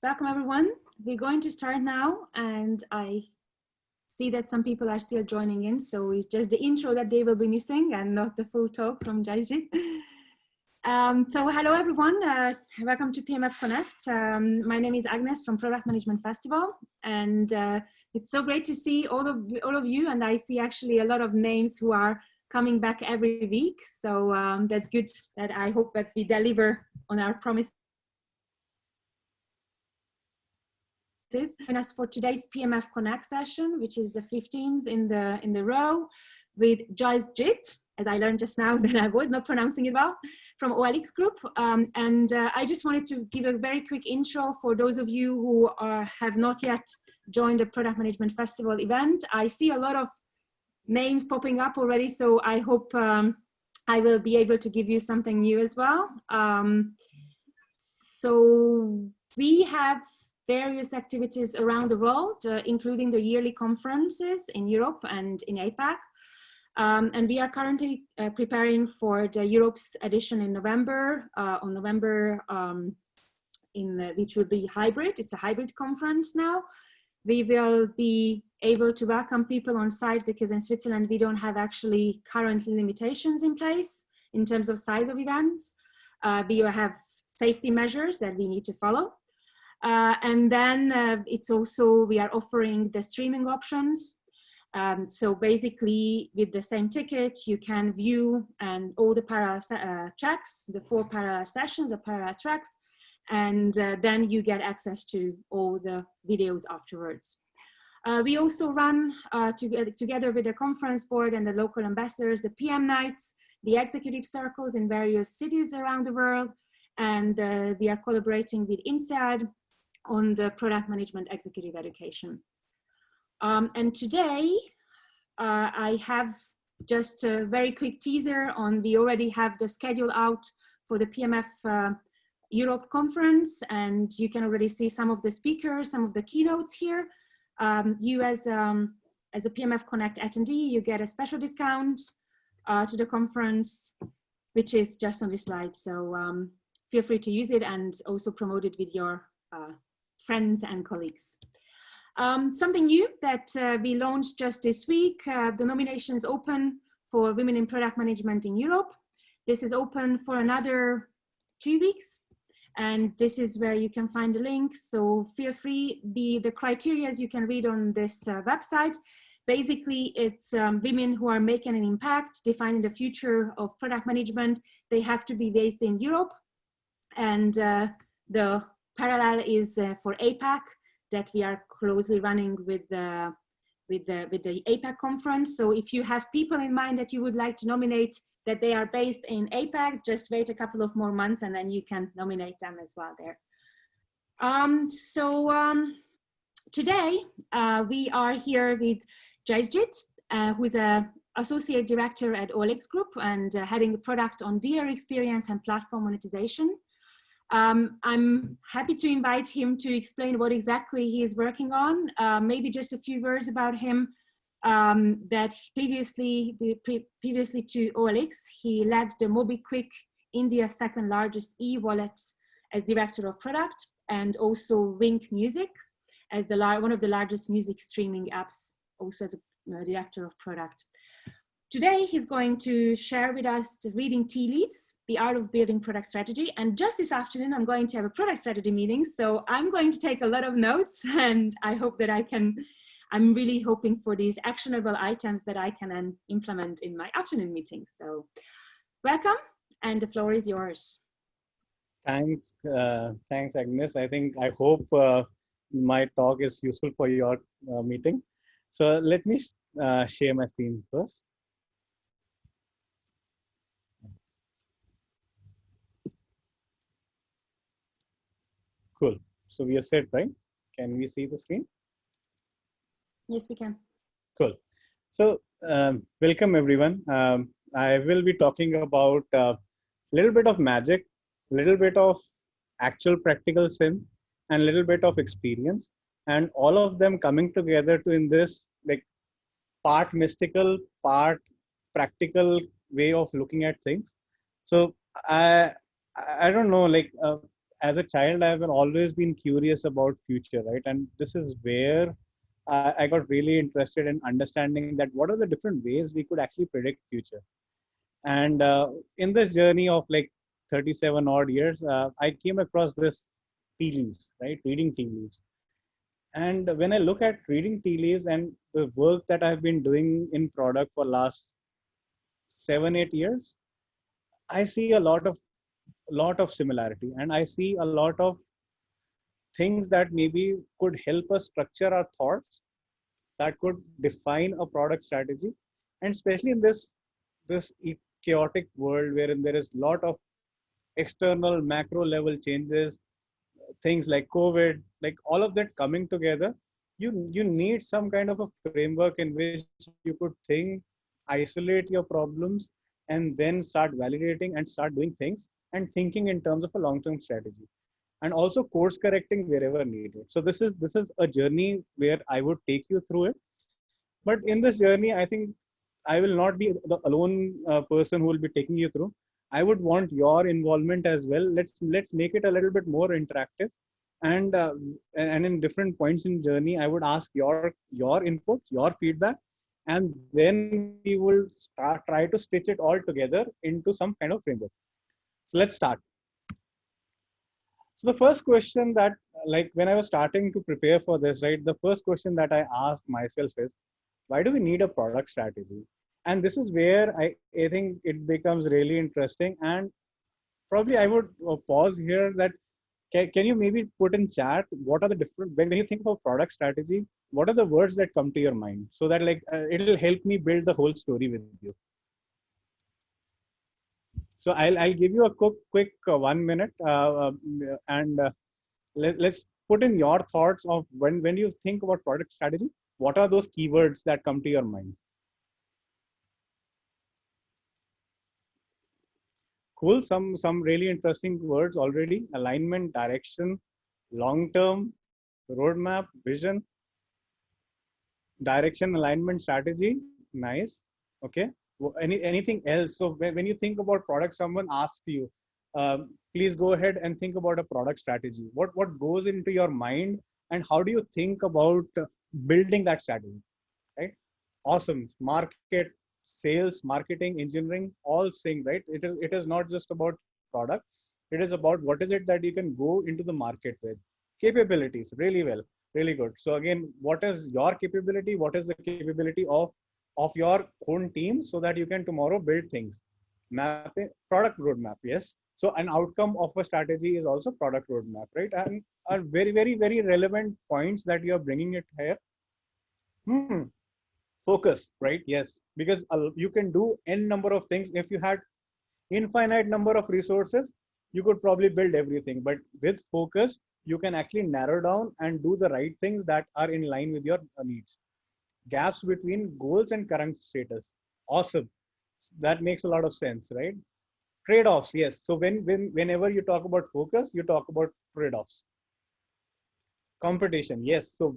Welcome everyone. We're going to start now, and I see that some people are still joining in, so it's just the intro that they will be missing and not the full talk from Jasjit. So hello everyone, welcome to PMF Connect. My name is Agnes from Product Management Festival, and it's so great to see all of you, and I see actually a lot of names who are coming back every week, so that's good. That I hope that we deliver on our promises. Join us for today's PMF Connect session, which is the 15th in the row, with Jasjit, as I learned just now that I was not pronouncing it well, from OLX Group. I just wanted to give a very quick intro for those of you who have not yet joined the Product Management Festival event. I see a lot of names popping up already, so I hope I will be able to give you something new as well. So we have various activities around the world, including the yearly conferences in Europe and in APAC. And we are currently preparing for the Europe's edition in November, which will be hybrid. It's a hybrid conference now. We will be able to welcome people on site because in Switzerland, we don't have actually currently limitations in place in terms of size of events. We have safety measures that we need to follow. And then it's also, we are offering the streaming options. So basically with the same ticket, you can view and all the parallel tracks, the 4 parallel sessions or parallel tracks, and then you get access to all the videos afterwards. We also run together with the conference board and the local ambassadors, the PM nights, the executive circles in various cities around the world, and we are collaborating with INSEAD on the product management executive education. And today, I have just a very quick teaser on, we already have the schedule out for the PMF Europe conference, and you can already see some of the speakers, some of the keynotes here. You as a PMF Connect attendee, you get a special discount to the conference, which is just on this slide. So feel free to use it and also promote it with your friends and colleagues. Something new that we launched just this week, the nomination is open for Women in Product Management in Europe. This is open for another 2 weeks, and this is where you can find the link, so feel free. The criteria, as you can read on this website, basically it's women who are making an impact, defining the future of product management. They have to be based in Europe, and the parallel is for APAC, that we are closely running with the APAC conference. So if you have people in mind that you would like to nominate that they are based in APAC, just wait a couple of more months and then you can nominate them as well there. Today we are here with Jasjit, who is an associate director at OLX Group and heading the product on dealer experience and platform monetization. I'm happy to invite him to explain what exactly he is working on. Maybe just a few words about him. That previously to OLX, he led the MobiKwik, India's 2nd largest e-wallet, as director of product, and also Wink Music as one of the largest music streaming apps, also as a director of product. Today, he's going to share with us the reading tea leaves, the art of building product strategy. And just this afternoon, I'm going to have a product strategy meeting. So I'm going to take a lot of notes, and I hope that I'm really hoping for these actionable items that I can then implement in my afternoon meeting. So welcome, and the floor is yours. Thanks, thanks, Agnes. I hope my talk is useful for your meeting. So let me share my screen first. Cool. So we are set, right? Can we see the screen? Yes, we can. Cool. So welcome, everyone. I will be talking about a little bit of magic, a little bit of actual practical sense, and a little bit of experience, and all of them coming together to in this like part mystical, part practical way of looking at things. So I don't know, like as a child, I've always been curious about future, right? And this is where I got really interested in understanding that what are the different ways we could actually predict future. And in this journey of like 37 odd years, I came across this tea leaves, right? Reading tea leaves. And when I look at reading tea leaves and the work that I've been doing in product for last 7, 8 years, I see a lot of similarity, and I see a lot of things that maybe could help us structure our thoughts, that could define a product strategy. And especially in this chaotic world wherein there is a lot of external macro level changes, things like COVID, like all of that coming together, you need some kind of a framework in which you could think, isolate your problems, and then start validating and start doing things and thinking in terms of a long-term strategy, and also course correcting wherever needed. So this is a journey where I would take you through it. But in this journey, I think I will not be the alone person who will be taking you through. I would want your involvement as well. Let's make it a little bit more interactive, and in different points in journey, I would ask your input, your feedback, and then we will try to stitch it all together into some kind of framework. So let's start. So the first question that, like when I was starting to prepare for this, right, the first question that I asked myself is, why do we need a product strategy? And this is where I think it becomes really interesting. And probably I would pause here that can you maybe put in chat what are the different, when you think of product strategy, what are the words that come to your mind, so that like it'll help me build the whole story with you. So I'll give you a quick 1 minute, and let's put in your thoughts of when you think about product strategy, what are those keywords that come to your mind? Cool. Some really interesting words already: alignment, direction, long term, roadmap, vision, direction, alignment, strategy. Nice. Okay. Anything else? So when you think about product, someone asks you, please go ahead and think about a product strategy. What goes into your mind, and how do you think about building that strategy? Right. Awesome. Market, sales, marketing, engineering, all sync, right? It is not just about product. It is about what is it that you can go into the market with. Capabilities, really well, really good. So again, what is your capability? What is the capability of your own team, so that you can tomorrow build things? Mapping, product roadmap, yes. So an outcome of a strategy is also product roadmap, right? And are very, very, very relevant points that you are bringing it here. Focus, right? Yes, because you can do n number of things. If you had infinite number of resources, you could probably build everything, but with focus you can actually narrow down and do the right things that are in line with your needs. Gaps between goals and current status. Awesome. That makes a lot of sense, right? Trade-offs, yes. So whenever you talk about focus, you talk about trade-offs. Competition, yes. So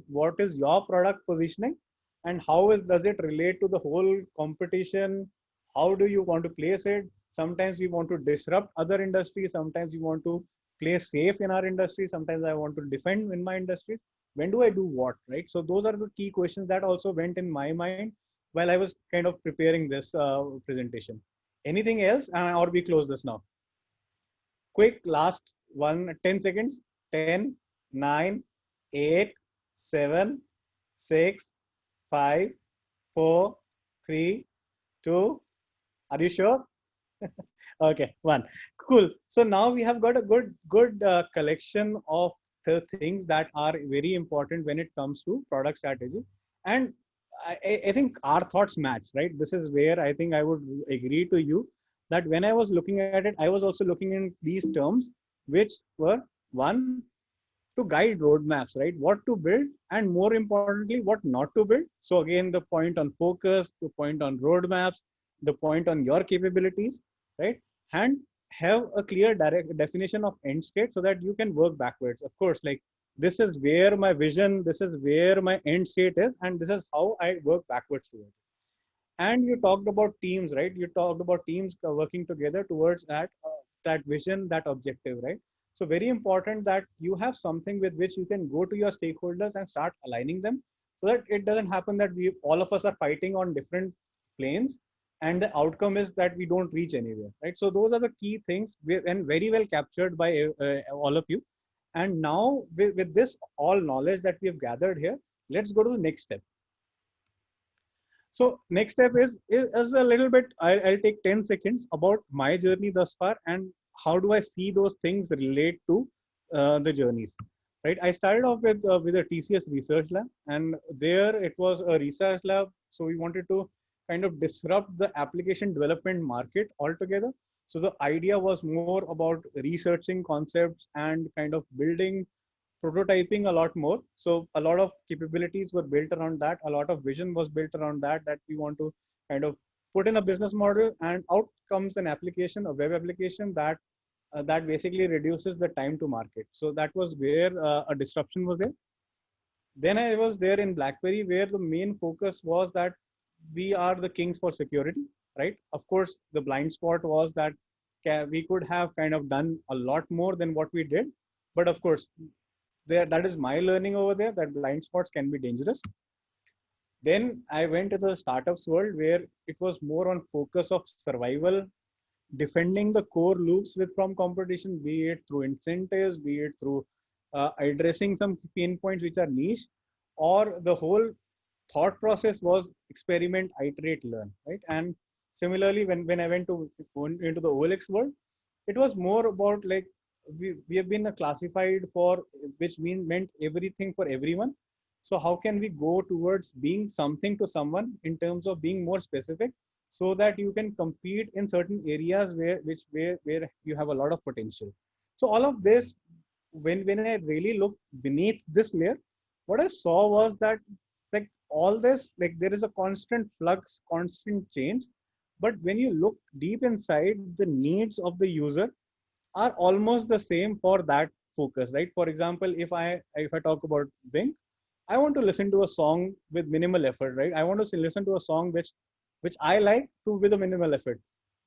what is your product positioning, and how does it relate to the whole competition? How do you want to place it? Sometimes we want to disrupt other industries. Sometimes we want to play safe in our industry. Sometimes I want to defend in my industry. When do I do what, right? So those are the key questions that also went in my mind while I was kind of preparing this presentation. Anything else, or we close this now? Quick last 10 seconds. 10, 9, 8, 7, 6, 5, 4, 3, 2. Are you sure? Okay, 1. Cool. So now we have got a good collection of the things that are very important when it comes to product strategy. And I think our thoughts match, right? This is where I think I would agree to you that when I was looking at it, I was also looking in these terms, which were, one, to guide roadmaps, right? What to build, and more importantly, what not to build. So again, the point on focus, the point on roadmaps, the point on your capabilities, right? And have a clear direct definition of end state so that you can work backwards. Of course, like this is where my vision, this is where my end state is, and this is how I work backwards to it. And you talked about teams, right? You talked about teams working together towards that vision, that objective, right? So very important that you have something with which you can go to your stakeholders and start aligning them, so that it doesn't happen that we all of us are fighting on different planes and the outcome is that we don't reach anywhere, right? So those are the key things and very well captured by all of you. And now with this all knowledge that we have gathered here, let's go to the next step. So next step is a little bit, I'll take 10 seconds about my journey thus far and how do I see those things relate to the journeys, right? I started off with a TCS research lab, and there it was a research lab. So we wanted to kind of disrupt the application development market altogether. So the idea was more about researching concepts and kind of building prototyping a lot more. So a lot of capabilities were built around that. A lot of vision was built around that, that we want to kind of put in a business model, and out comes an application, a web application that basically reduces the time to market. So that was where a disruption was there. Then I was there in BlackBerry, where the main focus was that we are the kings for security, right? Of course, the blind spot was that we could have kind of done a lot more than what we did. But of course, that is my learning over there, that blind spots can be dangerous. Then I went to the startups world, where it was more on focus of survival, defending the core loops with from competition, be it through incentives, be it through addressing some pain points which are niche, or the whole thought process was experiment, iterate, learn, right? And similarly, when I went into the OLX world, it was more about like we have been classified for, which meant everything for everyone. So how can we go towards being something to someone in terms of being more specific, so that you can compete in certain areas where you have a lot of potential. So all of this, when I really looked beneath this layer, what I saw was that like all this, like there is a constant flux, constant change. But when you look deep inside, the needs of the user are almost the same for that focus, right? For example, if I talk about Bing, I want to listen to a song with minimal effort, right? I want to listen to a song which I like to with a minimal effort.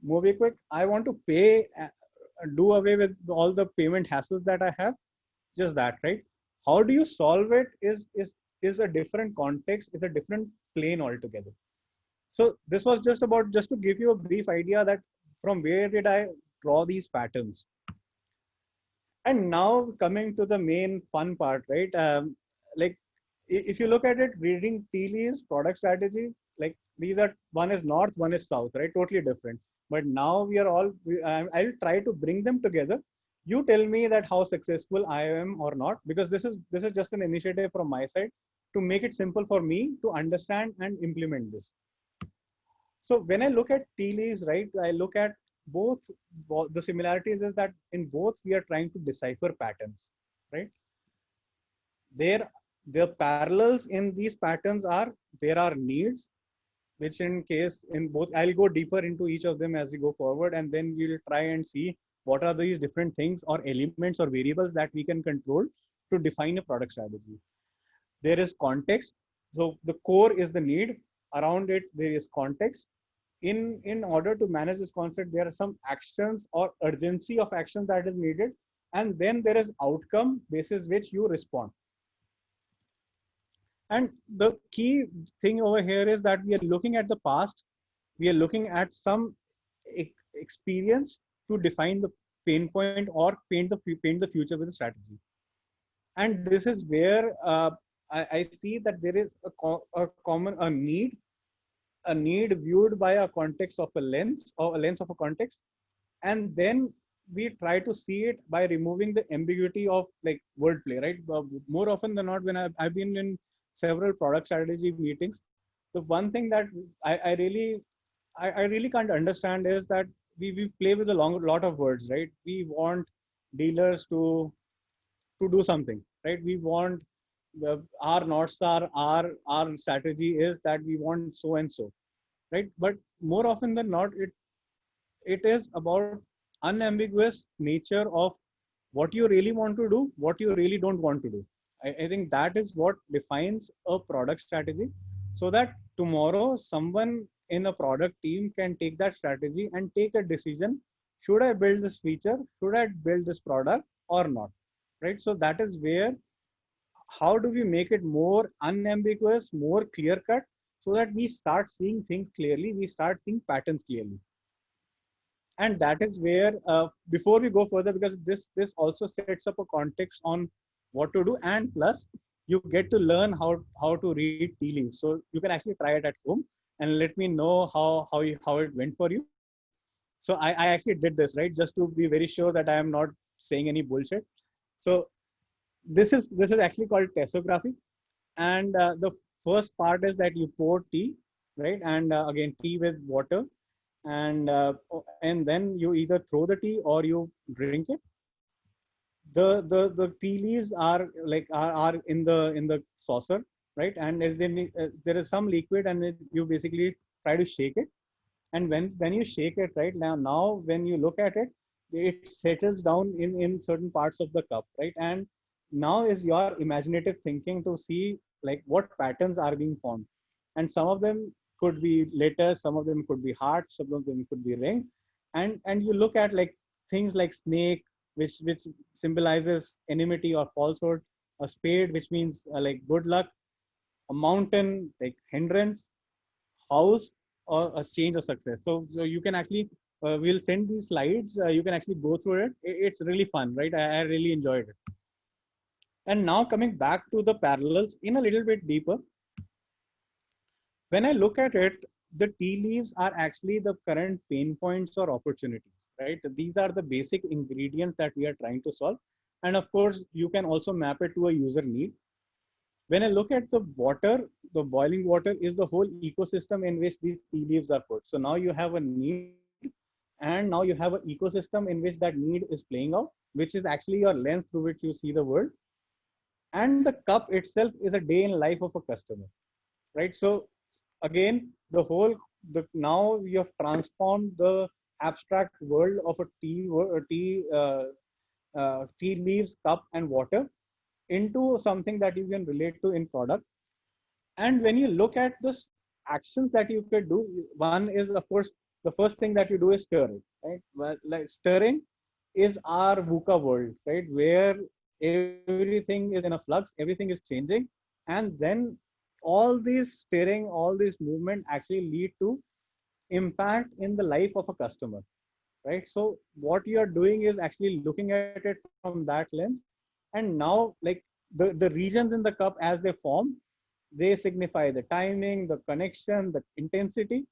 MobiQuick, I want to pay, do away with all the payment hassles that I have. Just that, right? How do you solve it is a different context, is a different plane altogether. So this was just to give you a brief idea that from where did I draw these patterns. And now coming to the main fun part, right? Like if you look at it, reading tea leaves, product strategy, like these are, one is north, one is south, right? Totally different. But now we are all, I'll try to bring them together. You tell me that how successful I am or not, because this is just an initiative from my side to make it simple for me to understand and implement this. So when I look at tea leaves, right, I look at both the similarities is that in both we are trying to decipher patterns, right? The parallels in these patterns are, there are needs, which in case in both, I'll go deeper into each of them as we go forward, and then we'll try and see what are these different things or elements or variables that we can control to define a product strategy. There is context. So the core is the need. Around it, there is context. In order to manage this concept, there are some actions or urgency of action that is needed. And then there is outcome basis which you respond. And the key thing over here is that we are looking at the past. We are looking at some experience to define the pain point or paint the future with a strategy. And this is where I see that there is a need viewed by a context of a lens, or a lens of a context. And then we try to see it by removing the ambiguity of like wordplay, right? More often than not, when I've been in several product strategy meetings, the one thing that I really can't understand is that we play with a lot of words, right? We want dealers to do something, right? We want our North Star, our strategy is that we want so and so, right? But more often than not, it is about unambiguous nature of what you really want to do, what you really don't want to do. I think that is what defines a product strategy, so that tomorrow someone in a product team can take that strategy and take a decision. Should I build this feature? Should I build this product? or not, right? So that is where, how do we make it more unambiguous, more clear cut, so that we start seeing things clearly, we start seeing patterns clearly. And that is where, before we go further, because this also sets up a context on what to do, and plus you get to learn how to read tea leaves. So you can actually try it at home and let me know how it went for you. So I actually did this, right, just to be very sure that I am not saying any bullshit. So this is actually called tessography. And the first part is that you pour tea, right? And again, tea with water, and then you either throw the tea or you drink it. The tea leaves are like are in the saucer, right? And then there is some liquid, and you basically try to shake it. And when you shake it, right, now when you look at it, it settles down in certain parts of the cup, right? And now is your imaginative thinking to see like what patterns are being formed. And some of them could be letters, some of them could be hearts, some of them could be ring. And you look at like things like snake, which symbolizes enmity or falsehood, a spade, which means like good luck, a mountain like hindrance, house, or a change of success. So you can actually, we'll send these slides. You can actually go through it. It's really fun, right? I really enjoyed it. And now coming back to the parallels in a little bit deeper, when I look at it, the tea leaves are actually the current pain points or opportunities, right? These are the basic ingredients that we are trying to solve. And of course, you can also map it to a user need. When I look at the water, the boiling water is the whole ecosystem in which these tea leaves are put. So now you have a need, and now you have an ecosystem in which that need is playing out, which is actually your lens through which you see the world. And the cup itself is a day in life of a customer, right? So again, now you have transformed the abstract world of a tea leaves, cup, and water into something that you can relate to in product. And when you look at the actions that you could do, one is of course the first thing that you do is stirring, right? Well, like stirring is our VUCA world, right? Where everything is in a flux, everything is changing, and then all these stirring, all this movement actually lead to impact in the life of a customer, right? So what you are doing is actually looking at it from that lens. And now like the regions in the cup as they form, they signify the timing, the connection, the intensity,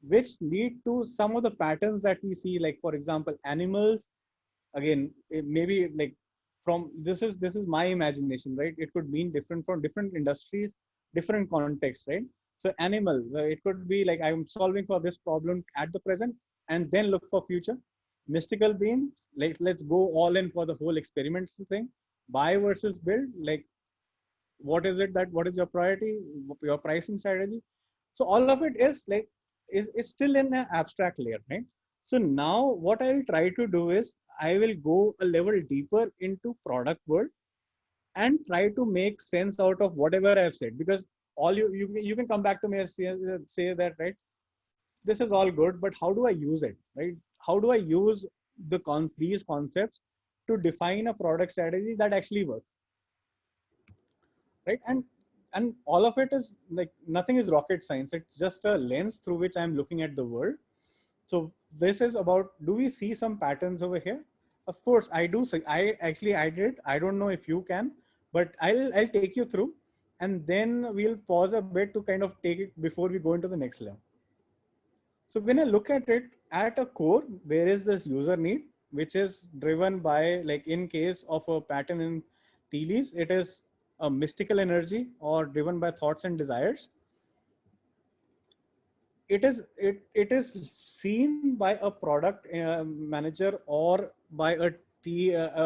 which lead to some of the patterns that we see. Like for example, animals, again, maybe like from this is my imagination, right? It could mean different from different industries, different contexts, right? So animal, it could be like I'm solving for this problem at the present and then look for future. Mystical beings, like let's go all in for the whole experimental thing. Buy versus build, like what is your priority, your pricing strategy. So all of it is like is still in an abstract layer, right? So now what I will try to do is I will go a level deeper into product world and try to make sense out of whatever I've said, because all you can come back to me and say that, right, this is all good, but how do I use it, right? How do I use these concepts to define a product strategy that actually works, right? And all of it is like nothing is rocket science. It's just a lens through which I'm looking at the world. So this is about, do we see some patterns over here? Of course I do. So I did. I don't know if you can, but I'll take you through, and then we'll pause a bit to kind of take it before we go into the next level. So when I look at it at a core, there is this user need, which is driven by, like in case of a pattern in tea leaves, it is a mystical energy or driven by thoughts and desires. It is seen by a product manager or by a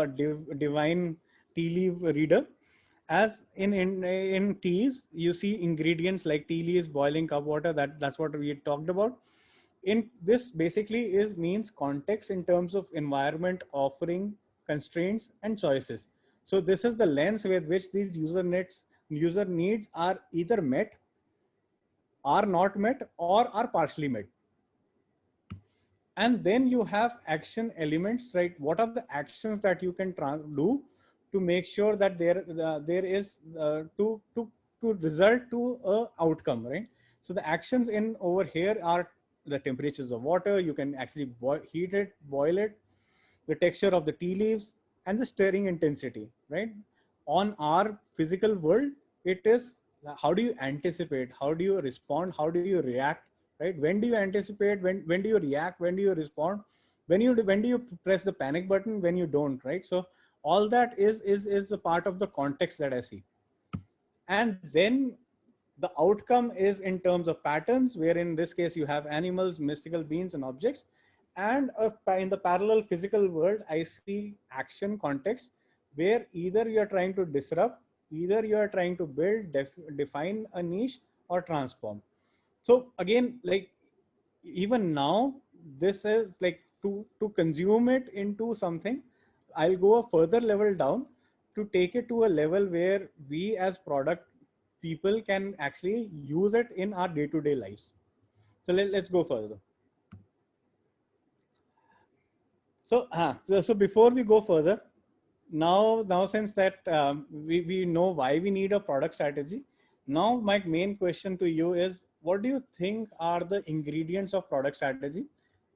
divine tea leaf reader. As in teas, you see ingredients like tea leaves, boiling cup water. That's what we talked about. In this basically is means context in terms of environment, offering, constraints, and choices. So this is the lens with which these user needs are either met, are not met, or are partially met. And then you have action elements, right? What are the actions that you can do to make sure that there is to result to a outcome, right? So the actions in over here are the temperatures of water. You can actually heat it, boil it, the texture of the tea leaves, and the stirring intensity, right? On our physical world, it is how do you anticipate, how do you respond, how do you react, right? When do you anticipate, when do you react, when do you respond, when do you press the panic button, when you don't, right? So all that is a part of the context that I see. And then the outcome is in terms of patterns, where in this case you have animals, mystical beings, and objects. And in the parallel physical world, I see action context, where either you are trying to disrupt, either you are trying to build, define a niche, or transform. So again, like even now, this is like to consume it into something. I'll go a further level down to take it to a level where we as product people can actually use it in our day-to-day lives. So let's go further. So before we go further, now since that we know why we need a product strategy, now my main question to you is, what do you think are the ingredients of product strategy?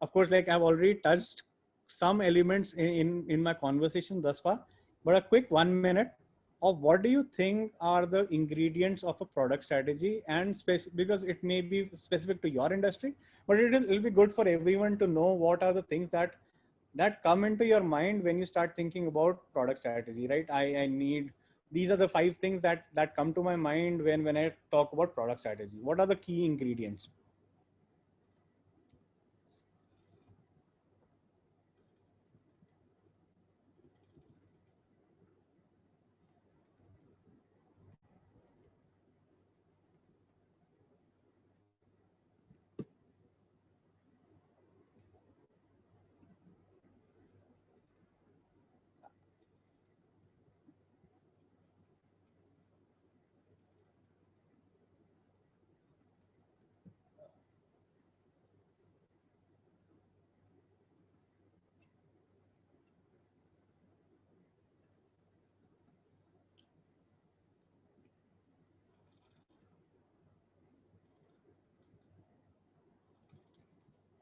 Of course, like I've already touched some elements in my conversation thus far, but a quick 1 minute of what do you think are the ingredients of a product strategy, and because it may be specific to your industry, but it'll be good for everyone to know what are the things that come into your mind when you start thinking about product strategy, right? I need, these are the 5 things that come to my mind when I talk about product strategy. What are the key ingredients?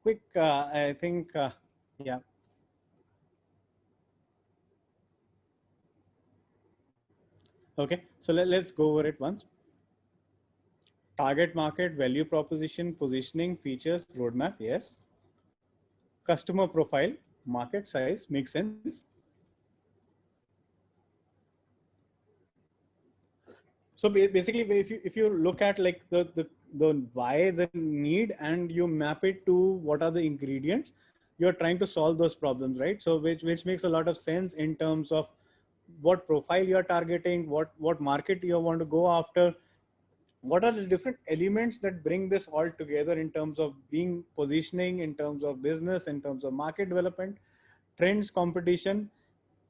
Quick, I think, yeah. Okay, so let's go over it once. Target market, value proposition, positioning, features, roadmap, yes. Customer profile, market size, makes sense. So basically, if you look at like the why, the need, and you map it to what are the ingredients, you're trying to solve those problems, right? So which makes a lot of sense in terms of what profile you're targeting, what market you want to go after, what are the different elements that bring this all together in terms of being positioning, in terms of business, in terms of market development, trends, competition.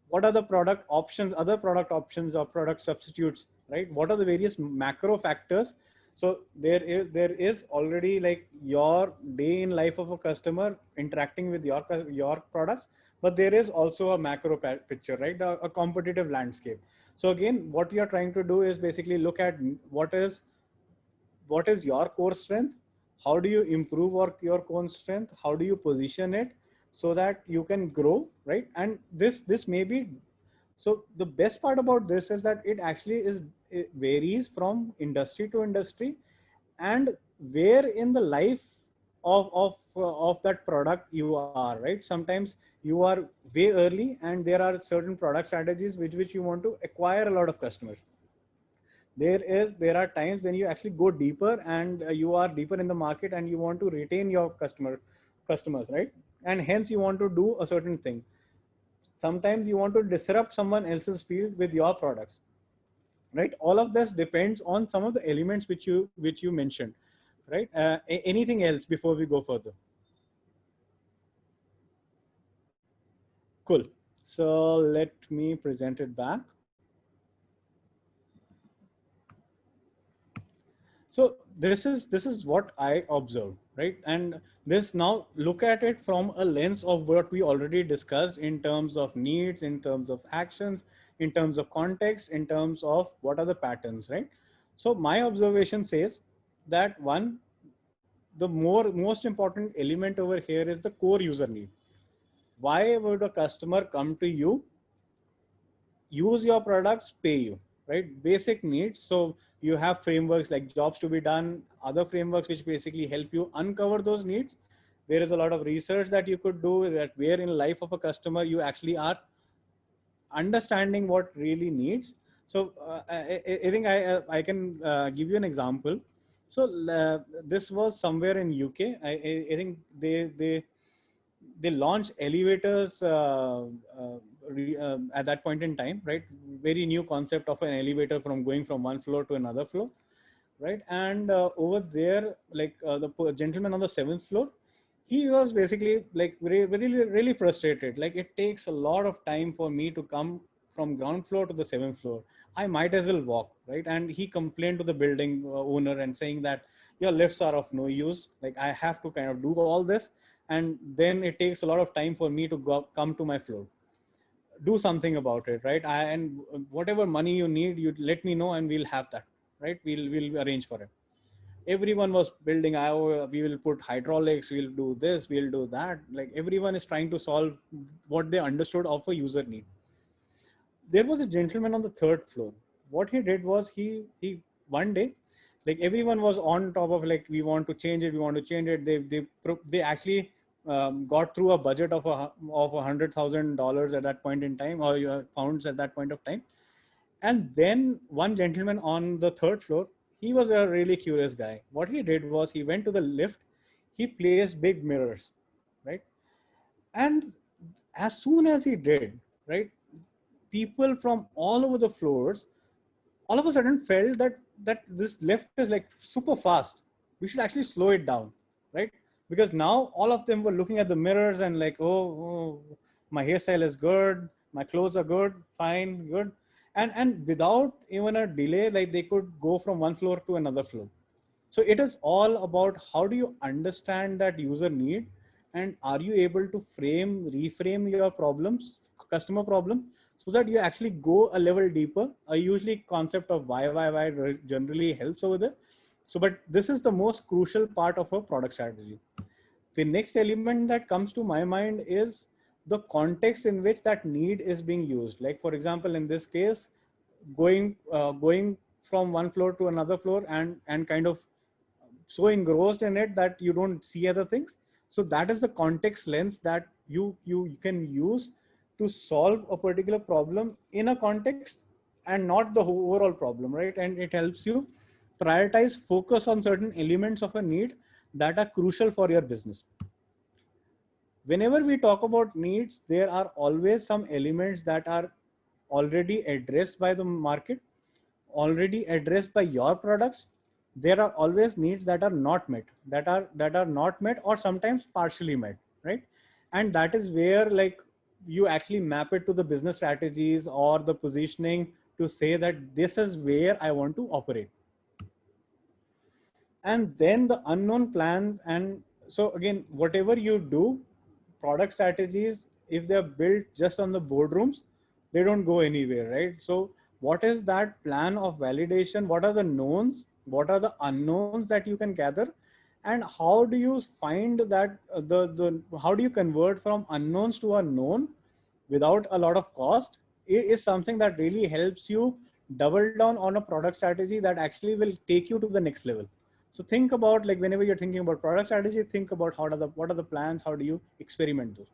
What are the product options, other product options or product substitutes, right? What are the various macro factors? So there is already like your day in life of a customer interacting with your products, but there is also a macro picture, right? A competitive landscape. So again, what you're trying to do is basically look at what is your core strength, how do you improve your core strength, how do you position it so that you can grow, right? And this may be, so the best part about this is that it actually it varies from industry to industry, and where in the life of that product you are, right? Sometimes you are way early and there are certain product strategies which you want to acquire a lot of customers. There are times when you actually go deeper and you are deeper in the market and you want to retain your customers, right? And hence you want to do a certain thing. Sometimes you want to disrupt someone else's field with your products, right? All of this depends on some of the elements which you mentioned, right? Anything else before we go further? Cool. So let me present it back. So this is what I observed, right? And this, now look at it from a lens of what we already discussed in terms of needs, in terms of actions, in terms of context, in terms of what are the patterns, right? So my observation says that one, the most important element over here is the core user need. Why would a customer come to you, use your products, pay you, right? Basic needs. So you have frameworks like jobs to be done, other frameworks which basically help you uncover those needs. There is a lot of research that you could do, that where in life of a customer you actually are understanding what really needs. So I think I can give you an example. So this was somewhere in UK. I think they launched elevators at that point in time, right? Very new concept of an elevator from going from one floor to another floor, right? And over there, like the gentleman on the seventh floor, he was basically like really frustrated. Like, it takes a lot of time for me to come from ground floor to the seventh floor. I might as well walk, right? And he complained to the building owner and saying that your lifts are of no use. Like, I have to kind of do all this, and then it takes a lot of time for me to come to my floor. Do something about it, right? And whatever money you need, you let me know and we'll have that, right? We'll arrange for it. Everyone was building, we will put hydraulics, we'll do this, we'll do that. Like, everyone is trying to solve what they understood of a user need. There was a gentleman on the third floor. What he did was, he one day, like, everyone was on top of, like, we want to change it, we want to change it. They actually got through a budget of $100,000 at that point in time, or pounds at that point of time. And then one gentleman on the third floor, he was a really curious guy. What he did was, he went to the lift, he placed big mirrors, right? And as soon as he did, right, people from all over the floors all of a sudden felt that this lift is like super fast. We should actually slow it down, right? Because now all of them were looking at the mirrors and like, oh, my hairstyle is good, my clothes are good, fine, good. And without even a delay, like, they could go from one floor to another floor. So it is all about how do you understand that user need, and are you able to reframe your problems, customer problem, so that you actually go a level deeper. Usually concept of why generally helps over there. So, but this is the most crucial part of a product strategy. The next element that comes to my mind is the context in which that need is being used. Like, for example, in this case, going from one floor to another floor, and kind of so engrossed in it that you don't see other things. So that is the context lens that you can use to solve a particular problem in a context, and not the overall problem, right? And it helps you prioritize, focus on certain elements of a need that are crucial for your business. Whenever we talk about needs, there are always some elements that are already addressed by the market, already addressed by your products. There are always needs that are not met, that are not met, or sometimes partially met, right? And that is where, like, you actually map it to the business strategies or the positioning to say that this is where I want to operate. And then the unknown plans. And so again, whatever you do, product strategies, if they're built just on the boardrooms, they don't go anywhere, right? So what is that plan of validation? What are the knowns? What are the unknowns that you can gather? And how do you find that how do you convert from unknowns to a known without a lot of cost, is something that really helps you double down on a product strategy that actually will take you to the next level. So think about, like, whenever you're thinking about product strategy, think about what are the plans, how do you experiment those?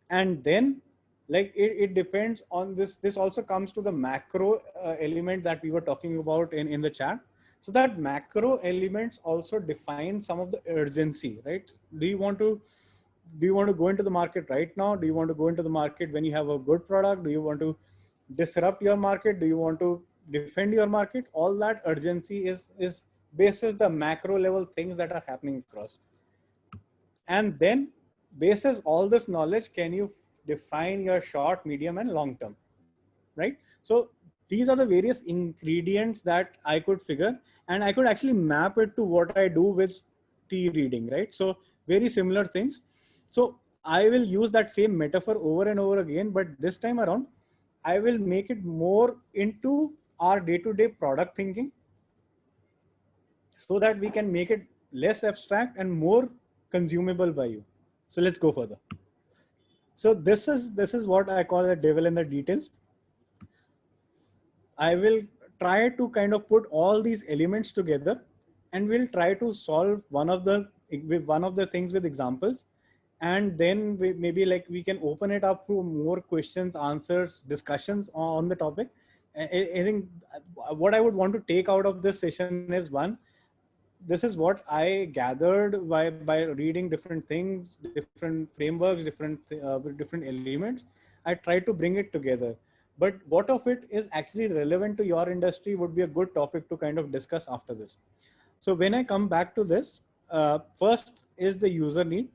And then, like, it depends on this also comes to the macro element that we were talking about in the chat. So that macro elements also define some of the urgency, right? Do you want to go into the market right now? Do you want to go into the market when you have a good product? Do you want to disrupt your market? Do you want to defend your market? All that urgency is basis the macro level things that are happening across. And then basis all this knowledge, can you define your short, medium, and long term, right? So These are the various ingredients that I could figure, and I could actually map it to what I do with tea reading, right? So very similar things. So I will use that same metaphor over and over again, but this time around, I will make it more into our day-to-day product thinking so that we can make it less abstract and more consumable by you. So let's go further. So this is what I call the devil in the details. I will try to kind of put all these elements together, and we'll try to solve one of the things with examples, and then maybe like we can open it up to more questions, answers, discussions on the topic. I think what I would want to take out of this session is, one, this is what I gathered by reading different things, different frameworks, different elements. I tried to bring it together. But what of it is actually relevant to your industry would be a good topic to kind of discuss after this. So when I come back to this, first is the user need.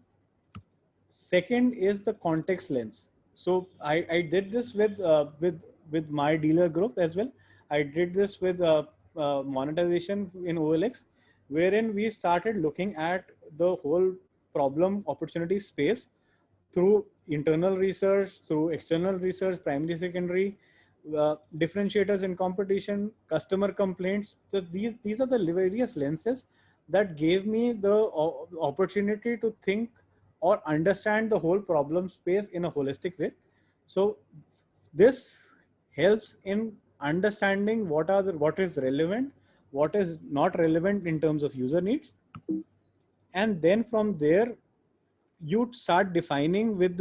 Second is the context lens. So I did this with my dealer group as well. I did this with monetization in OLX, wherein we started looking at the whole problem opportunity space through internal research, through external research, primary, secondary, differentiators in competition, customer complaints. So these are the various lenses that gave me the opportunity to think or understand the whole problem space in a holistic way. So this helps in understanding what is relevant, what is not relevant in terms of user needs, and then from there you start defining with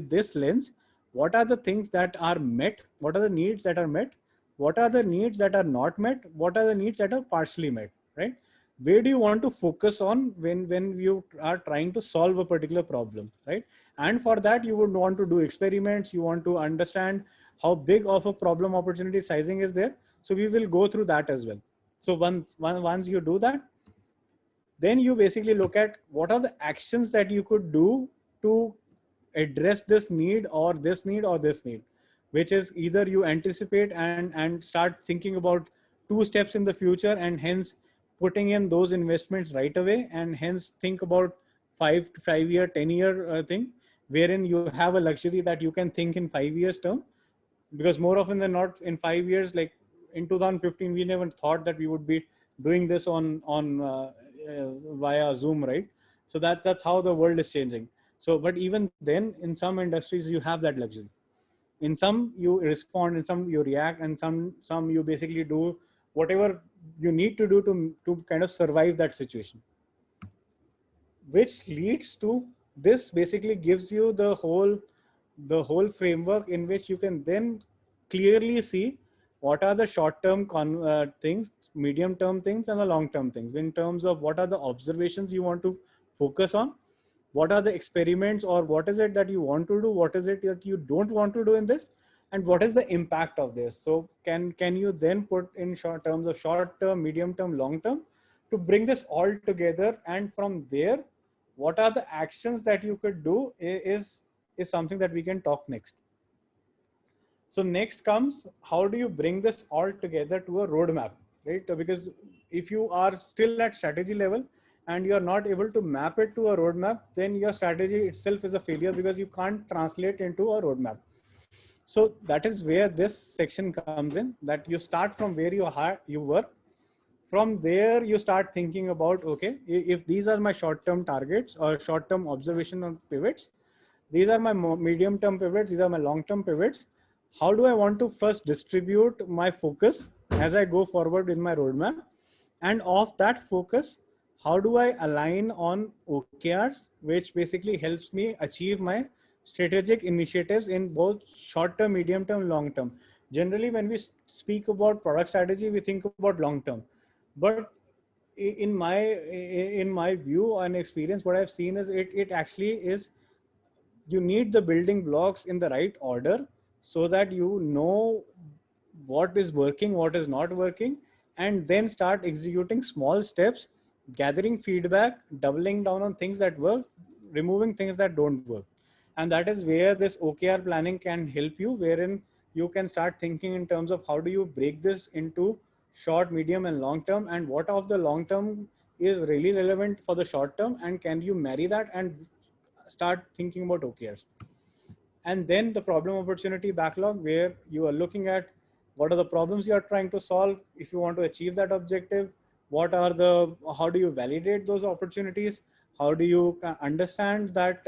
this lens what are the things that are met, what are the needs that are met, what are the needs that are not met, what are the needs that are partially met, right? Where do you want to focus on when you are trying to solve a particular problem, right? And for that you would want to do experiments, you want to understand how big of a problem opportunity sizing is there. So we will go through that as well. So once you do that, then you basically look at what are the actions that you could do to address this need or this need or this need, which is either you anticipate and start thinking about 2 steps in the future, and hence putting in those investments right away, and hence think about 5 year 10 year thing, wherein you have a luxury that you can think in 5 years term. Because more often than not in 5 years, like in 2015 we never thought that we would be doing this via Zoom, right? So that's how the world is changing. So but even then in some industries you have that luxury. In some you respond, in some you react, and some you basically do whatever you need to do to kind of survive that situation, which leads to this basically gives you the whole framework in which you can then clearly see what are the short-term things, medium-term things, and the long-term things in terms of what are the observations you want to focus on, what are the experiments, or what is it that you want to do, what is it that you don't want to do in this, and what is the impact of this. So can you then put in terms of short-term, medium-term, long-term, to bring this all together, and from there what are the actions that you could do is something that we can talk next. So next comes, how do you bring this all together to a roadmap, right? Because if you are still at strategy level and you are not able to map it to a roadmap, then your strategy itself is a failure because you can't translate into a roadmap. So that is where this section comes in, that you start from where you were. From there you start thinking about, okay, if these are my short-term targets or short-term observation on pivots, these are my medium-term pivots, these are my long-term pivots, how do I want to first distribute my focus as I go forward in my roadmap? And of that focus, how do I align on OKRs, which basically helps me achieve my strategic initiatives in both short-term, medium-term, long-term. Generally, when we speak about product strategy, we think about long-term. But in my view and experience, what I've seen is it actually is, you need the building blocks in the right order so that you know what is working, what is not working, and then start executing small steps, gathering feedback, doubling down on things that work, removing things that don't work. And that is where this OKR planning can help you, wherein you can start thinking in terms of how do you break this into short, medium, and long term, and what of the long term is really relevant for the short term, and can you marry that and start thinking about OKRs. And then the problem opportunity backlog, where you are looking at what are the problems you are trying to solve if you want to achieve that objective, how do you validate those opportunities, how do you understand that,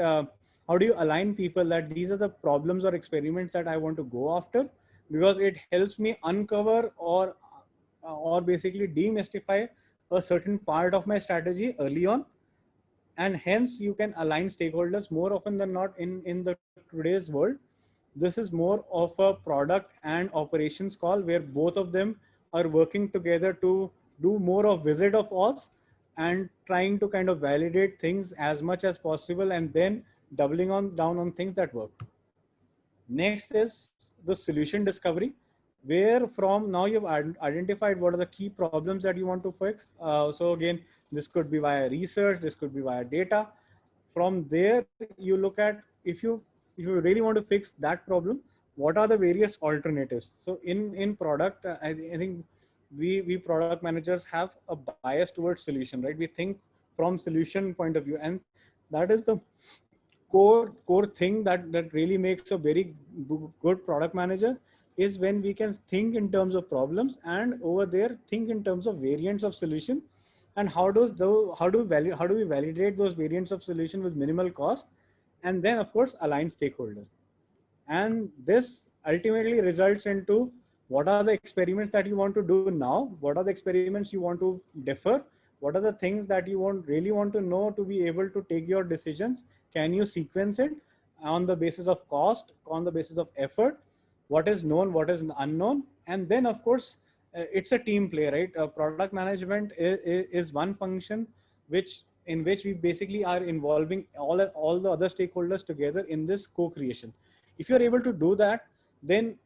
how do you align people that these are the problems or experiments that I want to go after, because it helps me uncover or basically demystify a certain part of my strategy early on. And hence you can align stakeholders more often than not in the today's world. This is more of a product and operations call where both of them are working together to do more of visit of Oz and trying to kind of validate things as much as possible, and then doubling on down on things that work. Next is the solution discovery, where from now you've identified what are the key problems that you want to fix. So again, this could be via research, this could be via data. From there, you look at if you really want to fix that problem, what are the various alternatives. So in product, I think we product managers have a bias towards solution, right? We think from solution point of view, and that is the core thing that really makes a very good product manager, is when we can think in terms of problems and over there think in terms of variants of solution, and how do we validate those variants of solution with minimal cost, and then of course align stakeholders. And this ultimately results into what are the experiments that you want to do now, what are the experiments you want to defer, what are the things that you really want to know to be able to take your decisions, can you sequence it on the basis of cost, on the basis of effort, what is known, what is unknown. And then of course it's a team play, right? Product management is one function in which we basically are involving all the other stakeholders together in this co-creation. If you're able to do that, then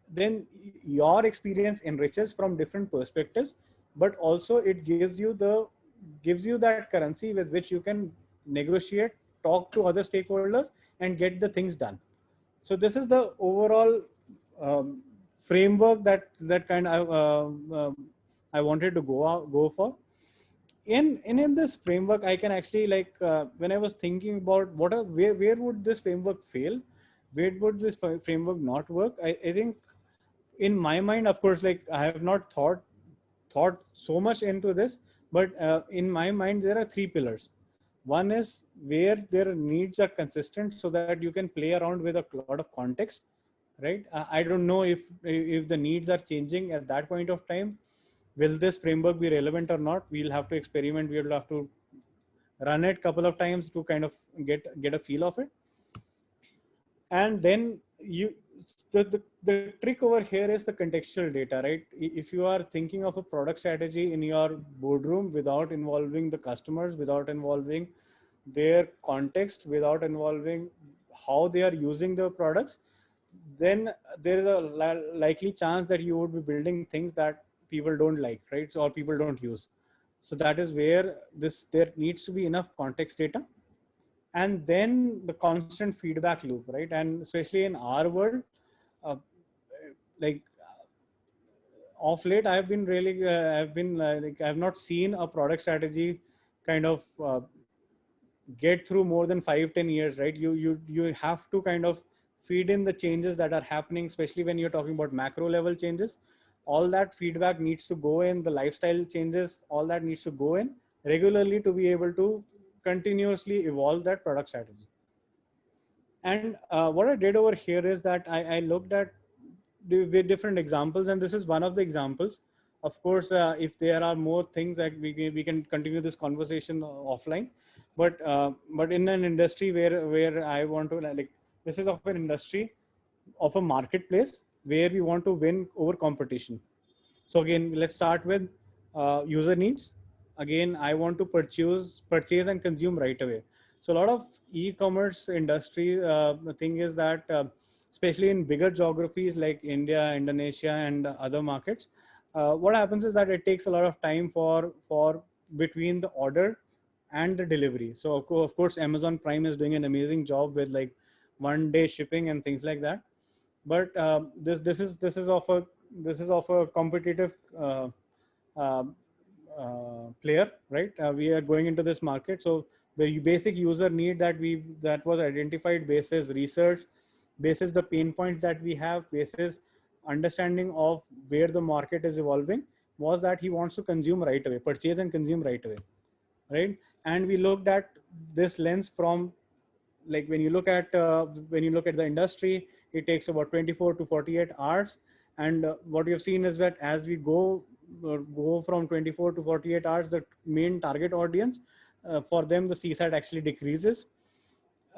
your experience enriches from different perspectives, but also it gives you that currency with which you can negotiate, talk to other stakeholders, and get the things done. So this is the overall framework that kind of I wanted to go for. In this framework, I can actually when I was thinking about where would this framework fail, where would this framework not work. I think in my mind, of course, like I have not thought so much into this, but in my mind there are three pillars. One is where their needs are consistent so that you can play around with a lot of context, right? I don't know if the needs are changing at that point of time. Will this framework be relevant or not? We'll have to experiment. We'll have to run it a couple of times to kind of get a feel of it. And then the trick over here is the contextual data, right? If you are thinking of a product strategy in your boardroom without involving the customers, without involving their context, without involving how they are using the products, then there is a likely chance that you would be building things that people don't like, right? Or people don't use. So that is where there needs to be enough context data, and then the constant feedback loop, right? And especially in our world, uh, like of late, I've been really I have not seen a product strategy kind of get through more than 5-10 years, right? You have to kind of feed in the changes that are happening, especially when you're talking about macro level changes. All that feedback needs to go in, the lifestyle changes, all that needs to go in regularly to be able to continuously evolve that product strategy. And what I did over here is that I looked at with different examples, and this is one of the examples. Of course, if there are more things that we can continue this conversation offline, but in an industry where I want to this is of an industry of a marketplace where we want to win over competition. So again, let's start with user needs. Again, I want to purchase and consume right away. So a lot of e-commerce industry, the thing is that, especially in bigger geographies like India, Indonesia, and other markets, what happens is that it takes a lot of time for between the order and the delivery. So of course, Amazon Prime is doing an amazing job with like 1 day shipping and things like that. but this is of a competitive uh, player, right? We are going into this market, so the basic user need that was identified basis research, basis the pain points that we have, basis understanding of where the market is evolving, was that he wants to consume right away, purchase and consume right away, right? And we looked at this lens from, like, when you look at the industry, it takes about 24 to 48 hours. And what we have seen is that as we go from 24 to 48 hours, the main target audience, for them the CSAT actually decreases.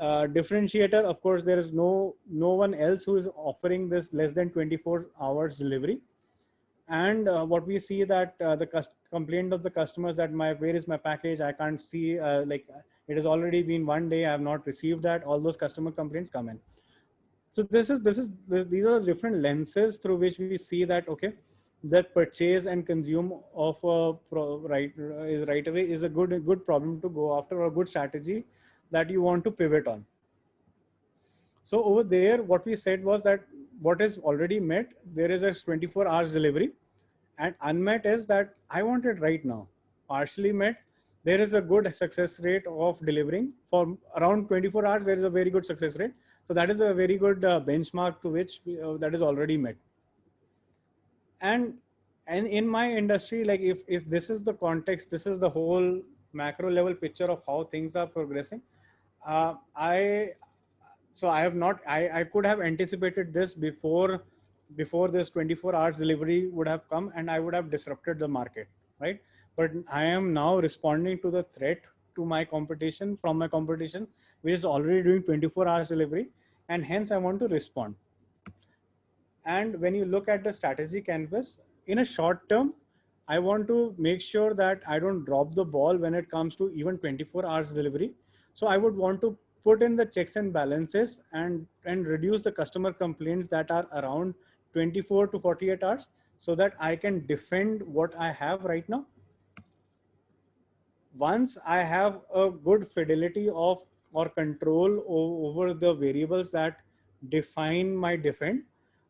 Differentiator, of course, there is no one else who is offering this less than 24 hours delivery. And what we see that the complaint of the customers that where is my package, I can't see, like, it has already been 1 day, I have not received that. All those customer complaints come in. So these are different lenses through which we see that, okay, that purchase and consume of right away is a good problem to go after, or a good strategy that you want to pivot on. So over there, what we said was that what is already met, there is a 24 hours delivery, and unmet is that I want it right now. Partially met, there is a good success rate of delivering for around 24 hours. There is a very good success rate. So that is a very good benchmark to which that is already met. And in my industry, like, if this is the context, this is the whole macro level picture of how things are progressing. I have not, I could have anticipated this before this 24 hours delivery would have come, and I would have disrupted the market, right? But I am now responding to the threat to my competition, from my competition, which is already doing 24 hours delivery, and hence I want to respond. And when you look at the strategy canvas, in a short term, I want to make sure that I don't drop the ball when it comes to even 24 hours delivery. So I would want to put in the checks and balances and reduce the customer complaints that are around 24 to 48 hours, so that I can defend what I have right now. Once I have a good fidelity of or control over the variables that define my defend,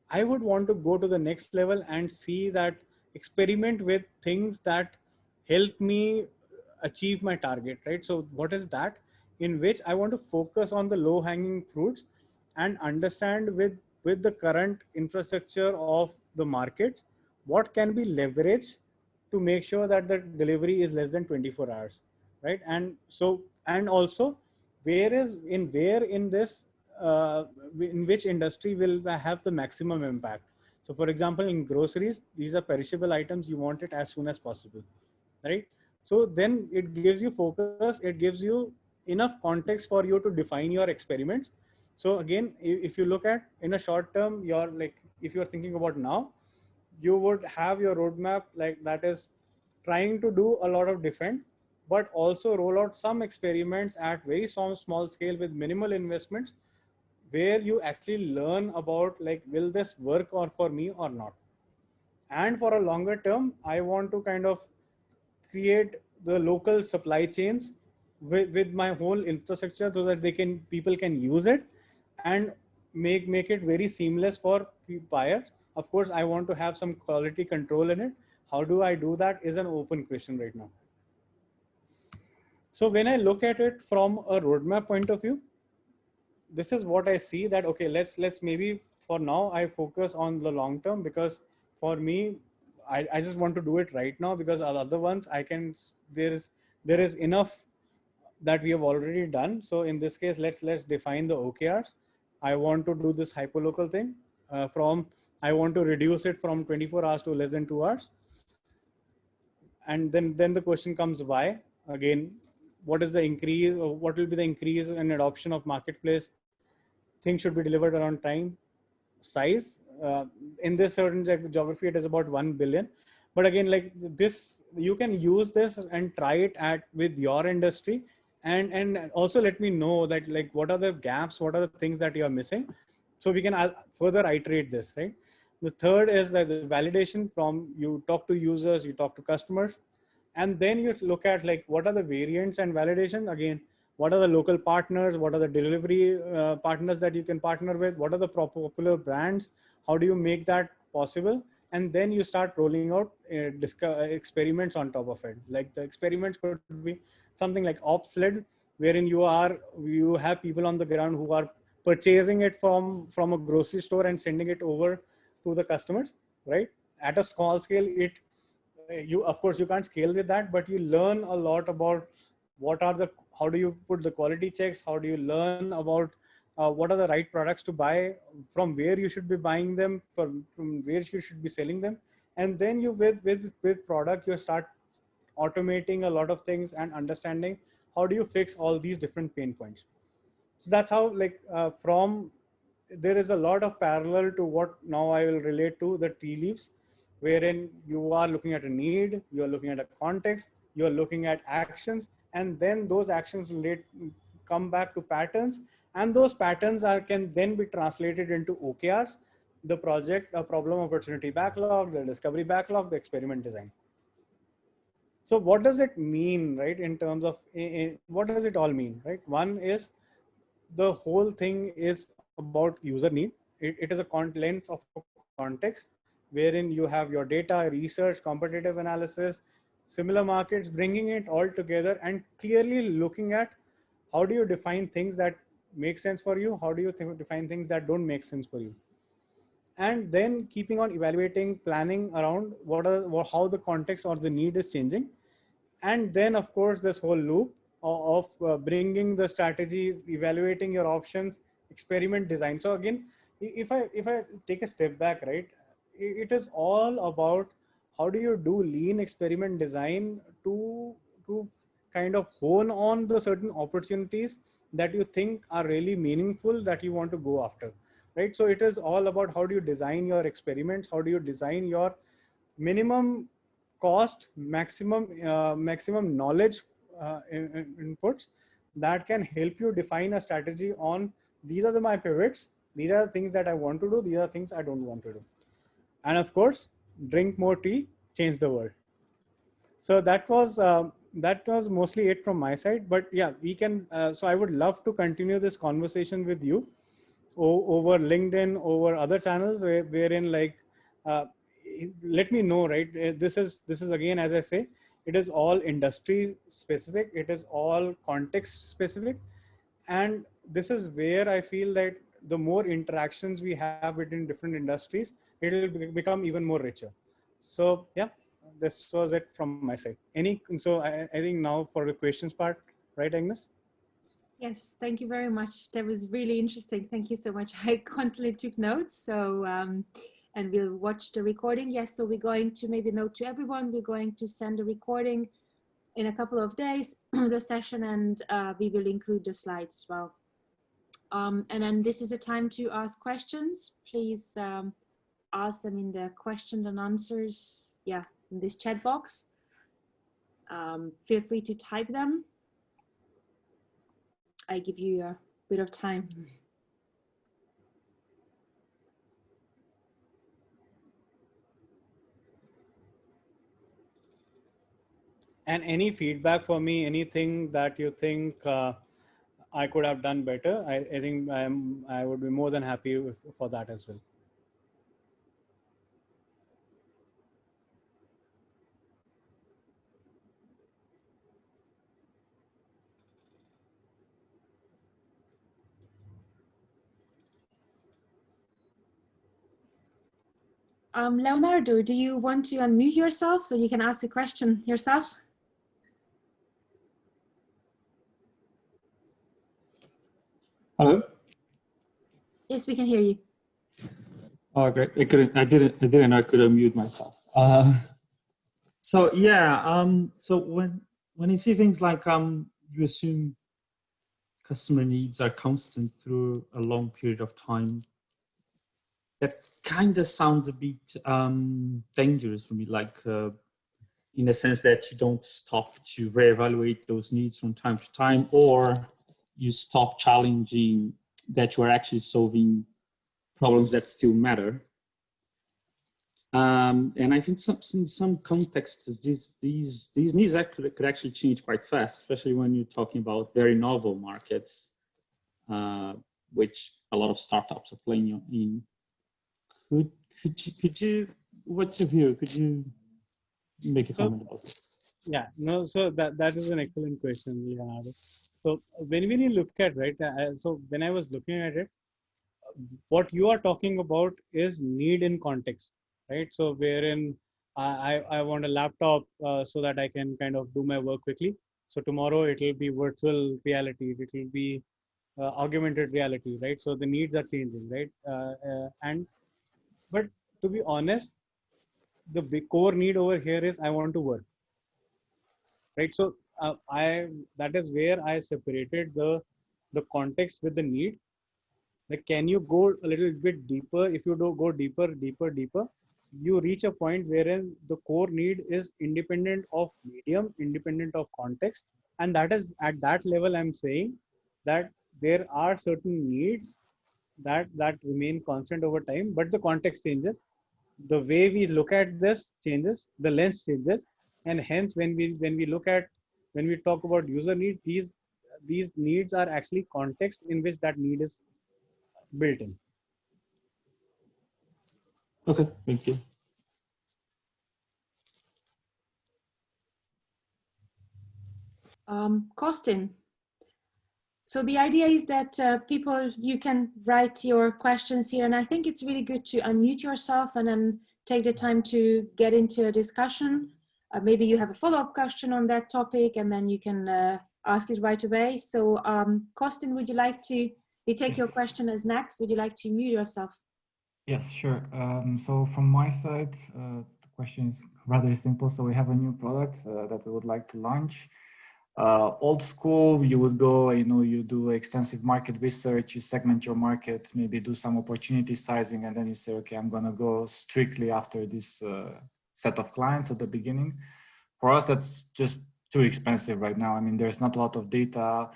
I would want to go to the next level and see that, experiment with things that help me achieve my target, right? So what is that? In which I want to focus on the low hanging fruits and understand with the current infrastructure of the markets, what can be leveraged to make sure that the delivery is less than 24 hours, right? And so, and also, where in this, in which industry will I have the maximum impact? So for example, in groceries, these are perishable items, you want it as soon as possible, right? So then it gives you focus, it gives you enough context for you to define your experiments. So again, if you look at in a short term, you're like, if you're thinking about now, you would have your roadmap like that is trying to do a lot of defend, but also roll out some experiments at very small scale with minimal investments, where you actually learn about, like, will this work or for me or not. And for a longer term, I want to kind of create the local supply chains with my whole infrastructure, so that people can use it and make it very seamless for buyers. Of course, I want to have some quality control in it. How do I do that is an open question right now. So when I look at it from a roadmap point of view, this is what I see, that okay, let's maybe for now I focus on the long term, because for me, I just want to do it right now, because other ones I can, there is enough that we have already done. So in this case, let's define the OKRs. I want to do this hyperlocal thing, I want to reduce it from 24 hours to less than 2 hours. And then the question comes, why? Again, what is the increase, or what will be the increase in adoption of marketplace? Things should be delivered around time. Size, in this certain geography, it is about 1 billion. But again, like this, you can use this and try it at with your industry, and also let me know that, like, what are the gaps, what are the things that you are missing, so we can further iterate this, right? The third is that the validation, from you talk to users, you talk to customers, and then you look at, like, what are the variants and validation. Again, what are the local partners, what are the delivery partners that you can partner with, what are the popular brands, how do you make that possible? And then you start rolling out experiments on top of it. Like the experiments could be something like ops-led, wherein you have people on the ground who are purchasing it from a grocery store and sending it over to the customers, right? At a small scale, you of course you can't scale with that, but you learn a lot about how do you put the quality checks, how do you learn about what are the right products to buy, from where you should be buying them, from where you should be selling them. And then you with product, you start automating a lot of things and understanding how do you fix all these different pain points. So that's how, like, from there is a lot of parallel to what now I will relate to the tea leaves, wherein you are looking at a need, you are looking at a context, you are looking at actions, and then those actions come back to patterns, and those patterns can then be translated into OKRs, the project, a problem opportunity backlog, the discovery backlog, the experiment design. So what does it mean, right? In terms of what does it all mean, right? One is the whole thing is about user need. It is a lens of a context wherein you have your data, research, competitive analysis, similar markets, bringing it all together and clearly looking at how do you define things that make sense for you, how do you define things that don't make sense for you, and then keeping on evaluating, planning around how the context or the need is changing. And then of course this whole loop of bringing the strategy, evaluating your options, experiment design. So again, if I take a step back, right, it is all about how do you do lean experiment design to kind of hone on the certain opportunities that you think are really meaningful that you want to go after, right? So it is all about how do you design your experiments, how do you design your minimum cost, maximum knowledge inputs that can help you define a strategy on these are my pivots, these are the things that I want to do, these are things I don't want to do. And of course, drink more tea, change the world. So that was mostly it from my side. But yeah, we can. So I would love to continue this conversation with you over LinkedIn, over other channels, wherein like, let me know, right? This is again, as I say, it is all industry specific, it is all context specific, and this is where I feel that the more interactions we have between different industries, it will become even more richer. So yeah, this was it from my side. I think now for the questions part, right, Agnes? Yes, thank you very much. That was really interesting. Thank you so much. I constantly took notes. So, and we'll watch the recording. Yes, so we're going to maybe note to everyone, we're going to send a recording in a couple of days, the session, and we will include the slides as well. And then this is a time to ask questions. Please ask them in the questions and answers, yeah, in this chat box. Feel free to type them. I give you a bit of time. And any feedback for me, anything that you think I could have done better, I think I would be more than happy for that as well. Leonardo, do you want to unmute yourself so you can ask a question yourself? Hello? Yes, we can hear you. Oh, great. I didn't know I could unmute myself. So yeah, so when you see things like you assume customer needs are constant through a long period of time, that kind of sounds a bit dangerous for me, like in the sense that you don't stop to reevaluate those needs from time to time, or you stop challenging that you are actually solving problems that still matter. And I think in some contexts, these needs could actually change quite fast, especially when you're talking about very novel markets, which a lot of startups are playing in. Could you, what's your view? Could you make a comment about this? Yeah, no, so that is an excellent question, Leonardo. So when we look at, right, so when I was looking at it, what you are talking about is need in context, right? So wherein I want a laptop so that I can kind of do my work quickly. So tomorrow it will be virtual reality, it will be augmented reality, right? So the needs are changing, right? But to be honest, the big core need over here is I want to work, right? So that is where I separated the context with the need. Like, can you go a little bit deeper? If you do go deeper, you reach a point wherein the core need is independent of medium, independent of context. And that is at that level, I'm saying that there are certain needs that remain constant over time, but the context changes. The way we look at this changes, the lens changes. And hence when we talk about user needs, these needs are actually context in which that need is built in. Okay, thank you. Costin. So the idea is that people, you can write your questions here, and I think it's really good to unmute yourself and then take the time to get into a discussion. Maybe you have a follow-up question on that topic, and then you can ask it right away. So Costin, would you like to, we take your question as next. Would you like to mute yourself? Yes, sure. So from my side, the question is rather simple. So we have a new product that we would like to launch. Old school, you would go, you do extensive market research, you segment your market, maybe do some opportunity sizing, and then you say, okay, I'm going to go strictly after this set of clients at the beginning. For us, that's just too expensive right now. I mean, there's not a lot of data.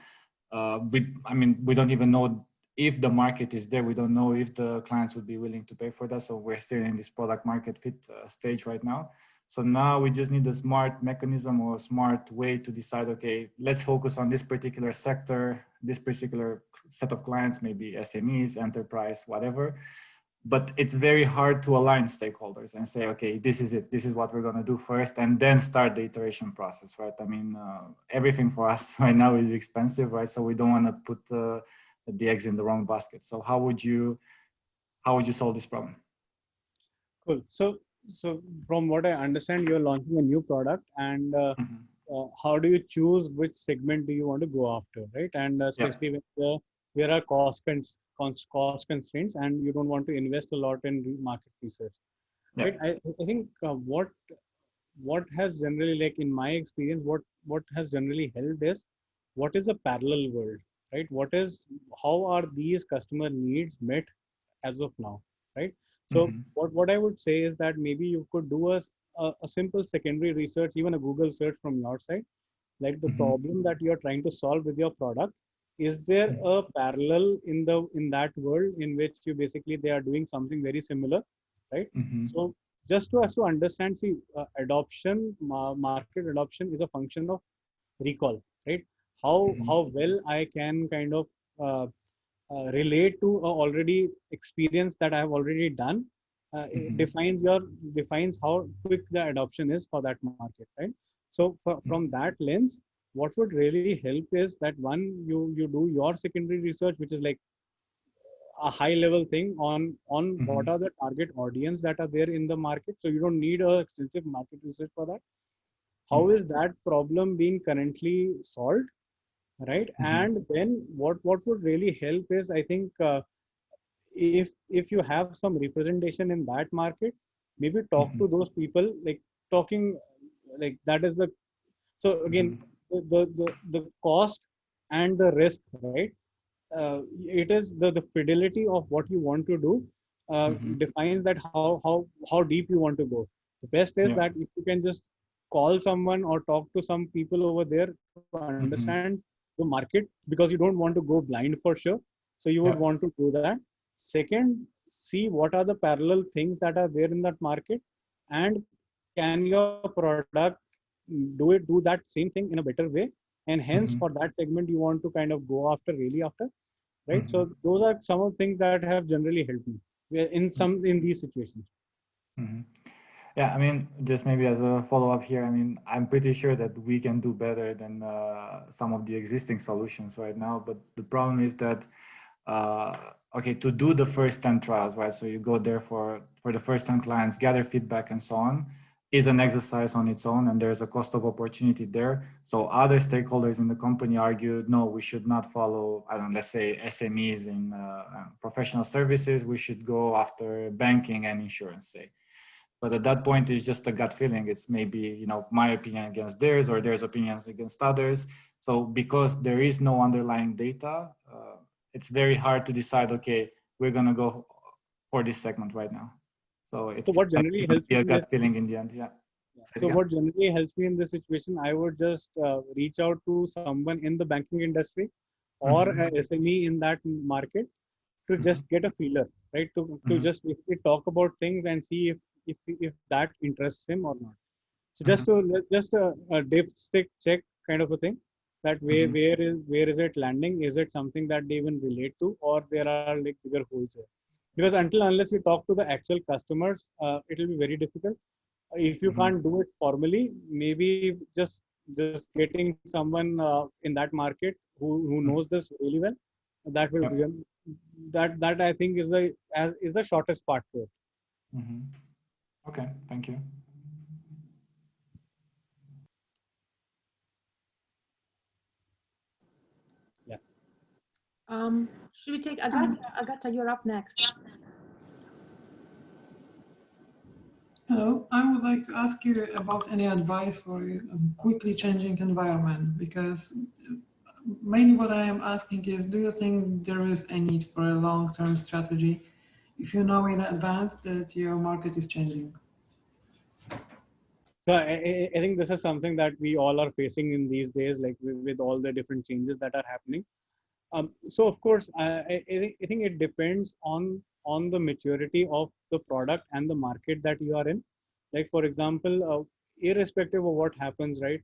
We don't even know if the market is there. We don't know if the clients would be willing to pay for that. So we're still in this product market fit stage right now. So now we just need a smart mechanism or a smart way to decide, okay, let's focus on this particular sector, this particular set of clients, maybe SMEs, enterprise, whatever. But it's very hard to align stakeholders and say, okay, this is it. This is what we're going to do first, and then start the iteration process, right? I mean, everything for us right now is expensive, right? So we don't want to put the eggs in the wrong basket. So how would you solve this problem? Cool. So from what I understand, you're launching a new product, and how do you choose which segment do you want to go after, right? And especially when there are cost constraints, and you don't want to invest a lot in market research, right? I think what has generally, like in my experience, what has generally helped is what is a parallel world, right? How are these customer needs met as of now, right? So what I would say is that maybe you could do a simple secondary research, even a Google search from your side, like the problem that you're trying to solve with your product. Is there a parallel in that world in which they are doing something very similar, right? So just to understand, see, market adoption is a function of recall, right? How well I can kind of relate to a already experience that I have already done. It defines how quick the adoption is for that market, right? So from that lens, what would really help is that one, you do your secondary research, which is like a high level thing on what are the target audience that are there in the market. So you don't need a extensive market research for that. How is that problem being currently solved, right? And then what would really help is, I think, if you have some representation in that market, maybe talk to those people, like talking, like that is the, so again, the cost and the risk, right? It is the fidelity of what you want to do defines that how deep you want to go. The best is that if you can just call someone or talk to some people over there to understand the market, because you don't want to go blind for sure. So you would want to do that. Second, see what are the parallel things that are there in that market, and can your product do that same thing in a better way, and hence for that segment you want to kind of go after, really after, right? So those are some of the things that have generally helped me in these situations. Yeah, I mean, just maybe as a follow-up here, I mean, I'm pretty sure that we can do better than some of the existing solutions right now. But the problem is that, okay, to do the first 10 trials, right? So you go there for the first 10 clients, gather feedback and so on, is an exercise on its own, and there's a cost of opportunity there. So other stakeholders in the company argued, no, we should not follow, I don't know, let's say SMEs in professional services. We should go after banking and insurance, say. But at that point, it's just a gut feeling. It's maybe, you know, my opinion against theirs or theirs opinions against others. So because there is no underlying data, it's very hard to decide, okay, we're going to go for this segment right now. So it's what generally helps be a me gut feeling in the end. Yeah. So what generally helps me in this situation, I would just reach out to someone in the banking industry or a SME in that market to just get a feeler, right? To just basically talk about things and see if that interests him or not. So just a dipstick check kind of a thing, that where is it landing? Is it something that they even relate to, or there are like bigger holes there? Because unless we talk to the actual customers, it will be very difficult. If you can't do it formally, maybe just getting someone in that market who knows this really well, that will be that I think is the shortest path to it. Okay, thank you. Yeah. Should we take Agata? Agata, you're up next. Hello, I would like to ask you about any advice for a quickly changing environment, because mainly what I am asking is, do you think there is a need for a long-term strategy if you know in advance that your market is changing? So I think this is something that we all are facing in these days, like with all the different changes that are happening. So of course, I think it depends on the maturity of the product and the market that you are in. Like for example, irrespective of what happens, right?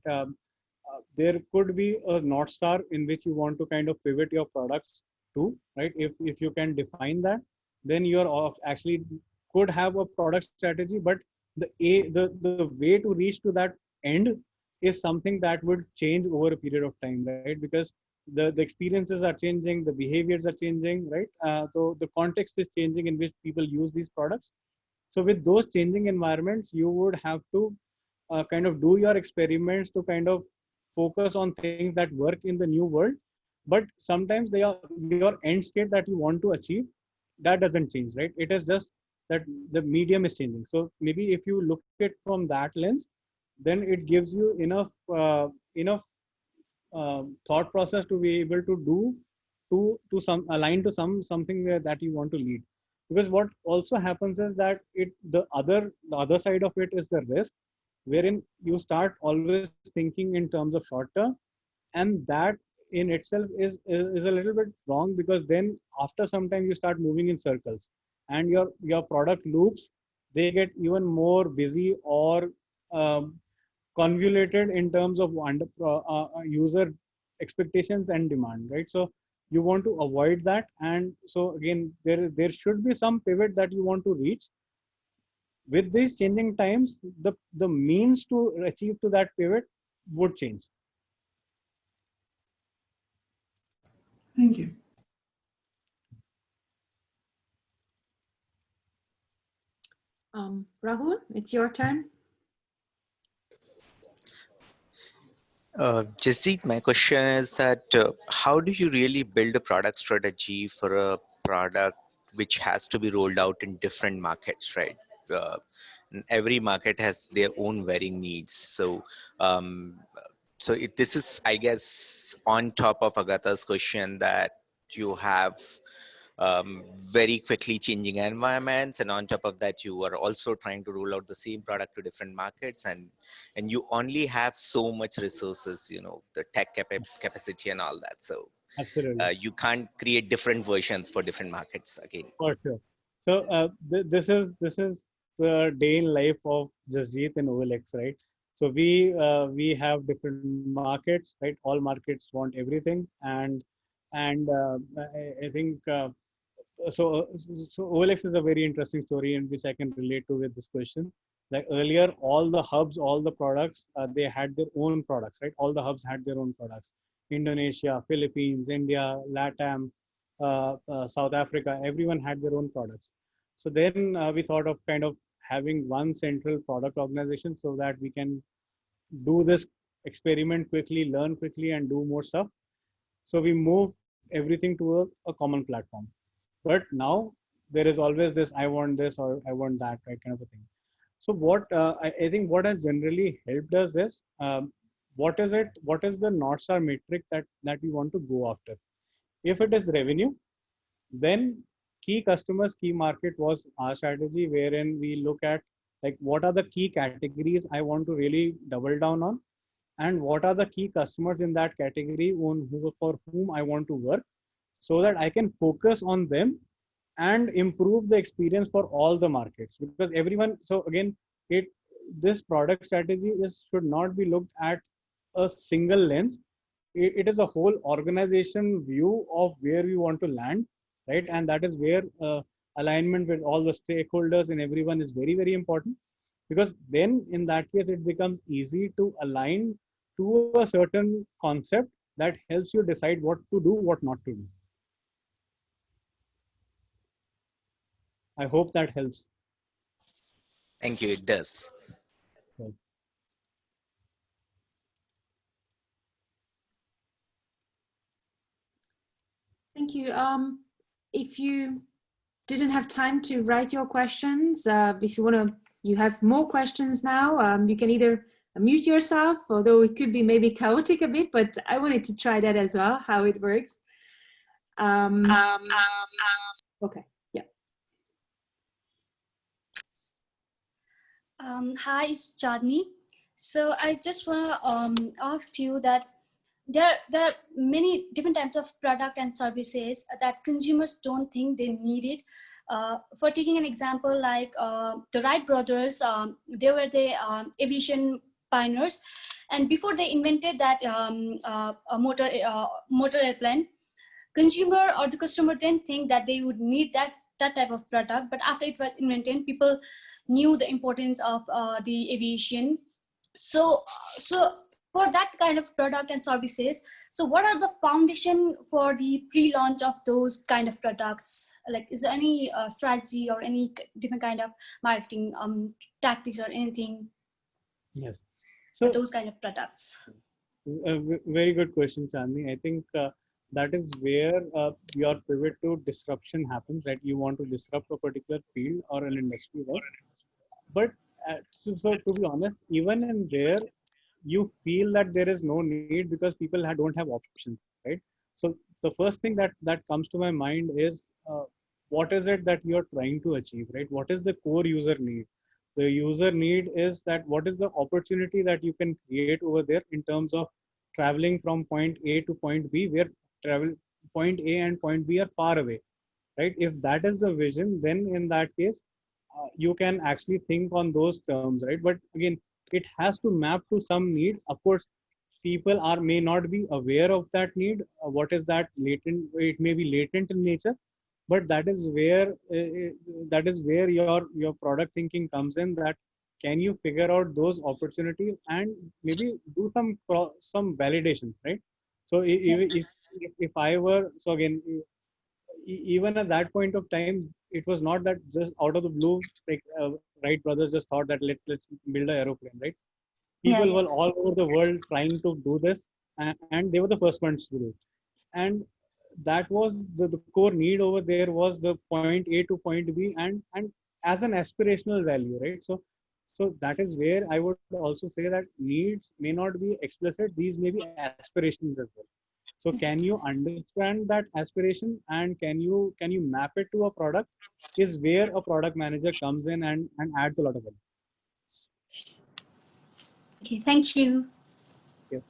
There could be a North Star in which you want to kind of pivot your products to, right? If you can define that, then you're actually could have a product strategy, but the way to reach to that end is something that would change over a period of time, right? Because the experiences are changing, the behaviors are changing, right? So the context is changing in which people use these products. So with those changing environments, you would have to kind of do your experiments to kind of focus on things that work in the new world. But sometimes your end state that you want to achieve, that doesn't change, right? It is just that the medium is changing. So maybe if you look at it from that lens, then it gives you enough thought process to be able to do to some align to something that you want to lead. Because what also happens is that the other side of it is the risk, wherein you start always thinking in terms of short term, and that in itself is a little bit wrong, because then after some time you start moving in circles, and your product loops, they get even more busy or convoluted in terms of user expectations and demand, right? So you want to avoid that, and so again there should be some pivot that you want to reach. With these changing times, the means to achieve to that pivot would change. Thank you. Rahul, it's your turn. Jasjit, my question is that how do you really build a product strategy for a product which has to be rolled out in different markets, right? Every market has their own varying needs. So, this is, I guess, on top of Agata's question, that you have very quickly changing environments, and on top of that you are also trying to roll out the same product to different markets, and you only have so much resources, you know, the tech capacity and all that. So Absolutely. you can't create different versions for different markets again. For sure. So this is the day in life of Jasjit and OLX, right? So we have different markets, right? All markets want everything, and I think so OLX is a very interesting story in which I can relate to with this question. Like earlier, all the hubs, all the products, they had their own products, right? All the hubs had their own products. Indonesia, Philippines, India, LATAM, South Africa, everyone had their own products. So then we thought of kind of having one central product organization so that we can do this experiment quickly, learn quickly, and do more stuff. So we moved everything to a common platform. But now there is always this, I want this or I want that, right, kind of a thing. So what I think what has generally helped us is what is the North Star metric that we want to go after. If it is revenue, then key customers, key market was our strategy, wherein we look at like what are the key categories I want to really double down on, and what are the key customers in that category for whom I want to work, so that I can focus on them and improve the experience for all the markets. Because everyone, so again, it this product strategy should not be looked at a single lens. It is a whole organization view of where we want to land, right? And that is where alignment with all the stakeholders and everyone is very, very important, because then in that case it becomes easy to align to a certain concept that helps you decide what to do, what not to do. I hope that helps. Thank you. It does. Well, Thank you. If you didn't have time to write your questions, if you want to, you have more questions now, you can either mute yourself, although it could be maybe chaotic a bit, but I wanted to try that as well, how it works. Okay, yeah. Hi, it's Chandni. So I just want to ask you that there are many different types of product and services that consumers don't think they need it. For taking an example, like the Wright brothers, they were the aviation pioneers, and before they invented that motor airplane, consumer or the customer didn't think that they would need that type of product. But after it was invented, people knew the importance of the aviation. So for that kind of product and services, so what are the foundation for the pre-launch of those kind of products? Like, is there any strategy or any different kind of marketing tactics or anything? yes. So So those kind of products. very good question, Chandni. I think that is where your pivot to disruption happens, right? You want to disrupt a particular field or an industry, right? But so to be honest, even in there, you feel that there is no need because people don't have options, right? So the first thing that comes to my mind is what is it that you're trying to achieve, right? What is the core user need? The user need is that what is the opportunity that you can create over there in terms of traveling from point A to point B, where point A and point B are far away, right? If that is the vision, then in that case, you can actually think on those terms, right? But again, it has to map to some need. Of course, people may not be aware of that need. What is that latent? It may be latent in nature, but that is where your product thinking comes in. That can you figure out those opportunities and maybe do some validations, right? So if I were, so again, even at that point of time, it was not that just out of the blue, like Wright brothers just thought that let's build an aeroplane, right? People were all over the world trying to do this, and they were the first ones to do it. And that was the core need over there was the point A to point B, and as an aspirational value, right? So that is where I would also say that needs may not be explicit; these may be aspirations as well. So can you understand that aspiration, and can you map it to a product? Is where a product manager comes in and adds a lot of value. Okay, thank you. Yeah.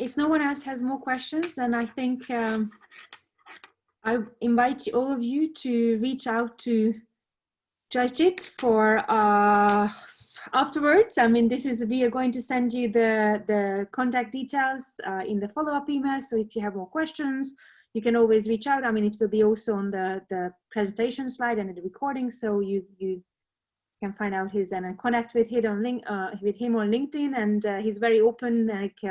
if no one else has more questions, then I think I invite all of you to reach out to Jasjit for afterwards. I mean, we are going to send you the contact details in the follow-up email. So if you have more questions, you can always reach out. I mean, it will be also on the presentation slide and the recording. So you can find out his and connect with him on LinkedIn, and he's very open. Like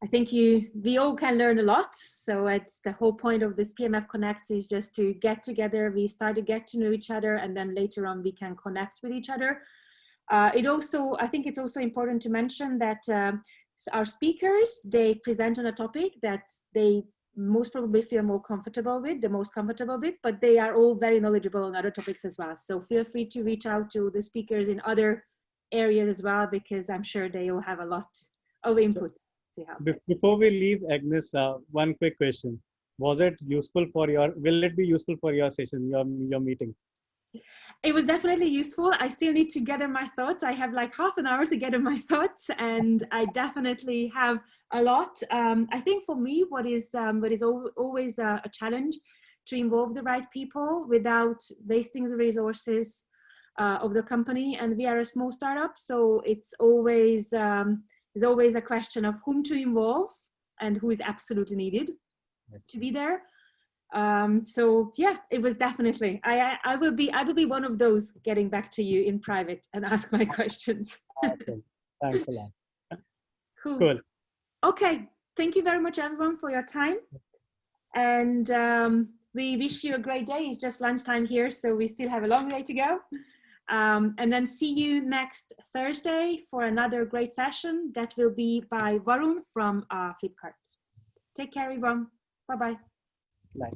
I think we all can learn a lot. So it's the whole point of this PMF Connect is just to get together. We start to get to know each other, and then later on we can connect with each other. I think it's also important to mention that our speakers, they present on a topic that they most probably feel most comfortable with, but they are all very knowledgeable on other topics as well. So feel free to reach out to the speakers in other areas as well, because I'm sure they will have a lot of input. Before we leave, Agnes, one quick question. Was it useful will it be useful for your session, your meeting? It was definitely useful. I still need to gather my thoughts. I have like half an hour to gather my thoughts, and I definitely have a lot. I think for me, what is always a challenge to involve the right people without wasting the resources of the company. And we are a small startup, so it's always a question of whom to involve and who is absolutely needed to be there. So yeah, it was definitely, I will be one of those getting back to you in private and ask my questions. Awesome. Thanks a lot. Cool. Okay. Thank you very much, everyone, for your time. And we wish you a great day. It's just lunchtime here, so we still have a long way to go. And then see you next Thursday for another great session that will be by Varun from Flipkart. Take care, everyone. Bye-bye. Bye.